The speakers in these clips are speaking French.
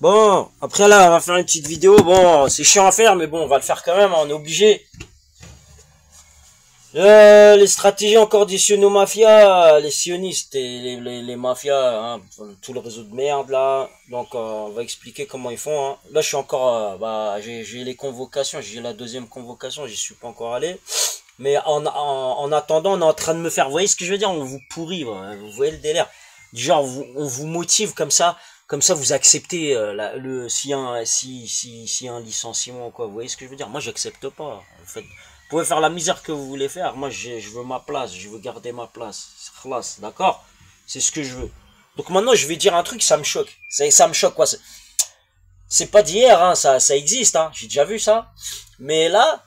Bon, après là, on va faire une petite vidéo. Bon, c'est chiant à faire, mais bon, on va le faire quand même, hein, on est obligé. Les stratégies encore des siono-mafias, les sionistes et les mafias, hein, tout le réseau de merde là. Donc on va expliquer comment ils font. Hein. Là je suis encore, j'ai les convocations, j'ai la deuxième convocation, j'y suis pas encore allé. Mais en attendant, on est en train de me faire, vous voyez ce que je veux dire, on vous pourrit, vous voyez le délire. Du genre, on vous motive comme ça vous acceptez s'il y a un licenciement ou quoi, vous voyez ce que je veux dire. Moi j'accepte pas, en fait. Vous pouvez faire la misère que vous voulez faire. Moi, je veux ma place. Je veux garder ma place. Classe, d'accord? C'est ce que je veux. Donc maintenant, je vais dire un truc, ça me choque. Ça me choque, quoi. C'est pas d'hier, hein. Ça existe, hein. J'ai déjà vu ça. Mais là,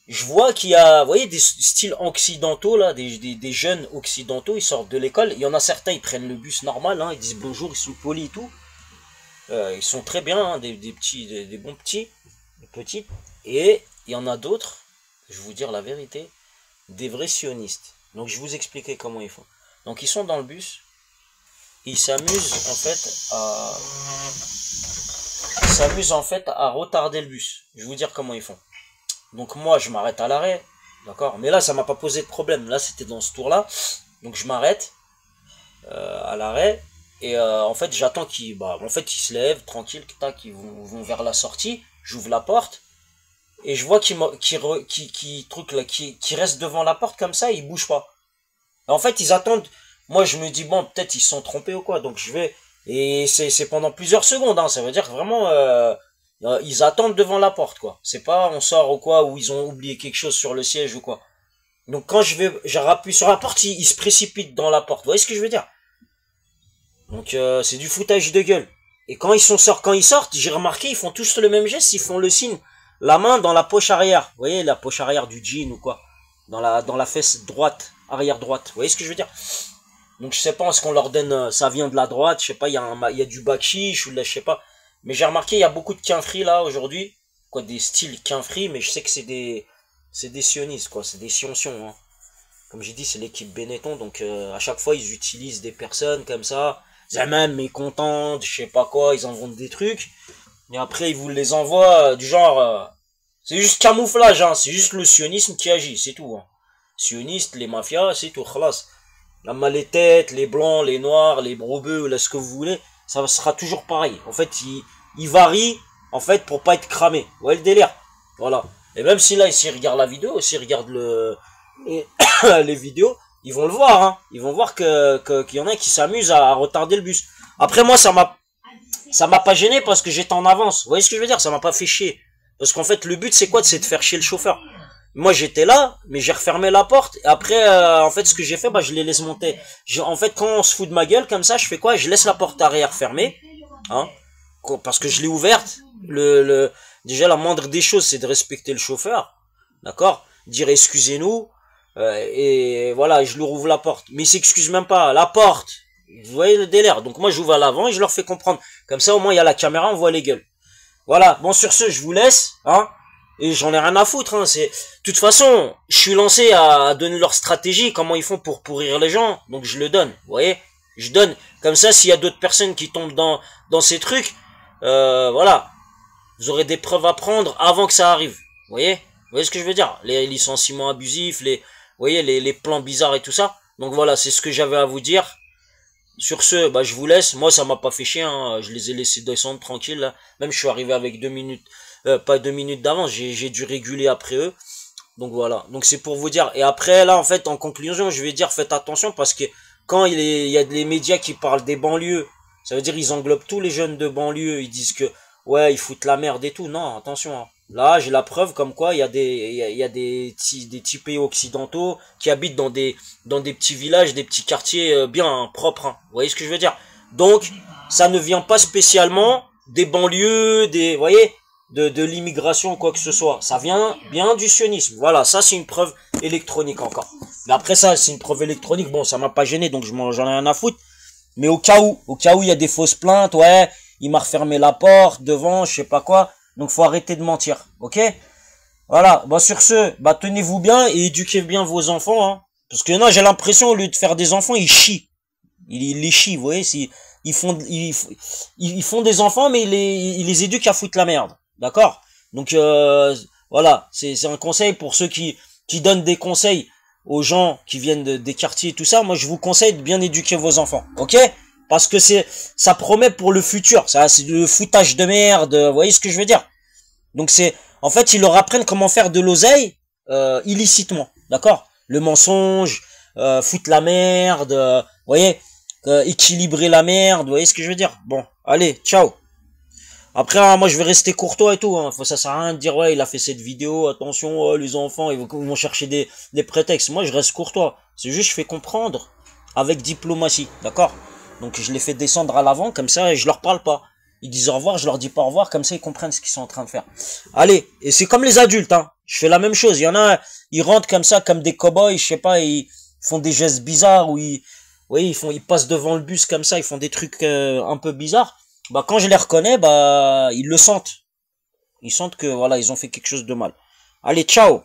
je vois qu'il y a, vous voyez, des styles occidentaux, là, des jeunes occidentaux, ils sortent de l'école. Il y en a certains, ils prennent le bus normal, hein. Ils disent bonjour, ils sont polis et tout. Ils sont très bien, hein, des bons petits, des petites. Et il y en a d'autres, je vais vous dire la vérité, des vrais sionistes. Donc je vais vous expliquer comment ils font. Donc ils sont dans le bus, ils s'amusent en fait à retarder le bus. Je vais vous dire comment ils font. Donc moi je m'arrête à l'arrêt, d'accord, mais là ça m'a pas posé de problème. Là c'était dans ce tour là, donc je m'arrête à l'arrêt et en fait j'attends qu'ils se lèvent tranquille, tac, ils vont vers la sortie. J'ouvre la porte. Et je vois qu'il reste devant la porte comme ça, il bouge pas. En fait, ils attendent. Moi, je me dis bon, peut-être ils se sont trompés ou quoi. Donc je vais et c'est pendant plusieurs secondes. Hein, ça veut dire que vraiment ils attendent devant la porte quoi. C'est pas on sort ou quoi ou ils ont oublié quelque chose sur le siège ou quoi. Donc quand je rappuie sur la porte, ils se précipitent dans la porte. Vous voyez ce que je veux dire? Donc c'est du foutage de gueule. Et quand ils sortent, j'ai remarqué, ils font tous le même geste, ils font le signe. La main dans la poche arrière, vous voyez la poche arrière du jean ou quoi, dans la fesse droite, arrière droite, vous voyez ce que je veux dire. Donc je sais pas, est-ce qu'on leur donne, ça vient de la droite, je sais pas, il y a du bakchiche ou là je sais pas, mais j'ai remarqué il y a beaucoup de quinfris là aujourd'hui, quoi, des styles quinfris, mais je sais que c'est des sionistes quoi, c'est des sions, hein. Comme j'ai dit, c'est l'équipe Benetton, donc à chaque fois ils utilisent des personnes comme ça, même mécontentes, je sais pas quoi, ils en vendent des trucs. Et après, ils vous les envoient du genre... c'est juste camouflage, hein. C'est juste le sionisme qui agit, c'est tout. Hein. Sionistes, les mafias, c'est tout. Khalas. La malétête, les blancs, les noirs, les brebeux, là, ce que vous voulez, ça sera toujours pareil. En fait, ils varient, en fait, pour pas être cramés. Vous voyez le délire? Voilà. Et même si là, s'ils regardent la vidéo, s'ils regardent les vidéos, ils vont le voir, hein. Ils vont voir qu'il y en a qui s'amusent à retarder le bus. Après, moi, ça m'a pas gêné parce que j'étais en avance. Vous voyez ce que je veux dire? Ça m'a pas fait chier. Parce qu'en fait, le but, c'est quoi? C'est de faire chier le chauffeur. Moi, j'étais là, mais j'ai refermé la porte. Et après, en fait, ce que j'ai fait, je les laisse monter. En fait, quand on se fout de ma gueule comme ça, je fais quoi? Je laisse la porte arrière fermée. Hein? Parce que je l'ai ouverte. Déjà, la moindre des choses, c'est de respecter le chauffeur. D'accord? Dire excusez-nous. Et voilà, je leur ouvre la porte. Mais ils s'excusent même pas. La porte. Vous voyez le délire. Donc moi j'ouvre à l'avant et je leur fais comprendre. Comme ça au moins il y a la caméra, on voit les gueules. Voilà. Bon sur ce je vous laisse. Hein. Et j'en ai rien à foutre. Hein. De toute façon, je suis lancé à donner leur stratégie, comment ils font pour pourrir les gens. Donc je le donne. Vous voyez. Je donne. Comme ça s'il y a d'autres personnes qui tombent dans ces trucs, voilà. Vous aurez des preuves à prendre avant que ça arrive. Vous voyez ce que je veux dire? Les licenciements abusifs, vous voyez les plans bizarres et tout ça. Donc voilà, c'est ce que j'avais à vous dire. Sur ce, je vous laisse. Moi, ça m'a pas fait chier, hein. Je les ai laissés descendre tranquille, là. Même, je suis arrivé avec 2 minutes, pas 2 minutes d'avance. J'ai dû réguler après eux. Donc, voilà. Donc, c'est pour vous dire. Et après, là, en fait, en conclusion, je vais dire, faites attention parce que quand il y a des médias qui parlent des banlieues, ça veut dire, ils englobent tous les jeunes de banlieue. Ils disent que, ouais, ils foutent la merde et tout. Non, attention, hein. Là, j'ai la preuve comme quoi il y a des typés occidentaux qui habitent dans des petits villages, des petits quartiers bien propres. Hein. Vous voyez ce que je veux dire? Donc, ça ne vient pas spécialement des banlieues, vous voyez, de l'immigration ou quoi que ce soit. Ça vient bien du sionisme. Voilà, ça c'est une preuve électronique encore. Mais après ça, c'est une preuve électronique. Bon, ça m'a pas gêné, donc j'en ai rien à foutre. Mais au cas où il y a des fausses plaintes, ouais, il m'a refermé la porte devant, je sais pas quoi. Donc faut arrêter de mentir, ok? Voilà, sur ce, tenez-vous bien et éduquez bien vos enfants, hein. Parce que non, j'ai l'impression, au lieu de faire des enfants, ils chient. Ils les chient, vous voyez, ils font des enfants, mais ils les éduquent à foutre la merde. D'accord? Donc, voilà. C'est un conseil pour ceux qui donnent des conseils aux gens qui viennent des quartiers et tout ça. Moi, je vous conseille de bien éduquer vos enfants. Ok? Parce que ça promet pour le futur. Ça, c'est le foutage de merde. Vous voyez ce que je veux dire? Donc en fait, ils leur apprennent comment faire de l'oseille, illicitement. D'accord? Le mensonge, foutre la merde, vous voyez? Équilibrer la merde, vous voyez ce que je veux dire? Bon, allez, ciao. Après, hein, moi, je vais rester courtois et tout. Hein. Ça sert à rien de dire, ouais, il a fait cette vidéo, attention, oh, les enfants, ils vont chercher des prétextes. Moi, je reste courtois. C'est juste, je fais comprendre avec diplomatie, d'accord? Donc, je les fais descendre à l'avant, comme ça, et je leur parle pas. Ils disent au revoir, je leur dis pas au revoir, comme ça, ils comprennent ce qu'ils sont en train de faire. Allez, et c'est comme les adultes, hein. Je fais la même chose. Il y en a, ils rentrent comme ça, comme des cow-boys, je sais pas, ils font des gestes bizarres, ou oui, ils passent devant le bus comme ça, ils font des trucs un peu bizarres. Bah quand je les reconnais, bah ils le sentent. Ils sentent que voilà, ils ont fait quelque chose de mal. Allez, ciao.